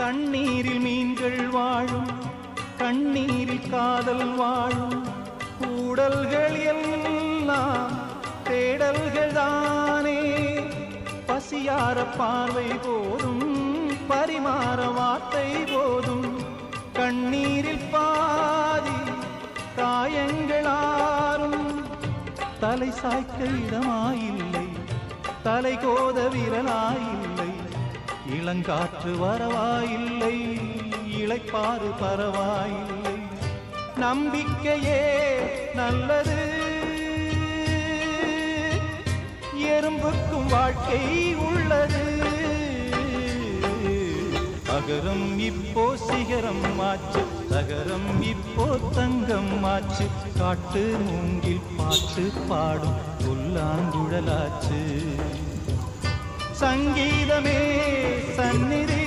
தண்ணீரில் மீன்கள் வாழும், கண்ணீரில் காதல் வாழும். கூடல்கள் எல்லாம் தேடல்கள் தானே. பசியார பார்வை போதும், பரிமாற வார்த்தை போதும். கண்ணீரில் பாதி காயங்களாரும். தலை சாய்க்க இடமாயில்லை, தலை கோத விரலாயில்லை. இளங்காற்று வரவாயில்லை, இளைப்பாறு பரவாயில்லை. நம்பிக்கையே நல்லது, எறும்புக்கும் வாழ்க்கை உள்ளது. அகரம் இப்போ சிகரம் ஆச்சு, தகரம் இப்போ தங்கம் ஆச்சு. காட்டு மூங்கில் பாட்டு பாடும் புல்லாங்குழலாச்சு. சங்கீதமே சந்நிதி,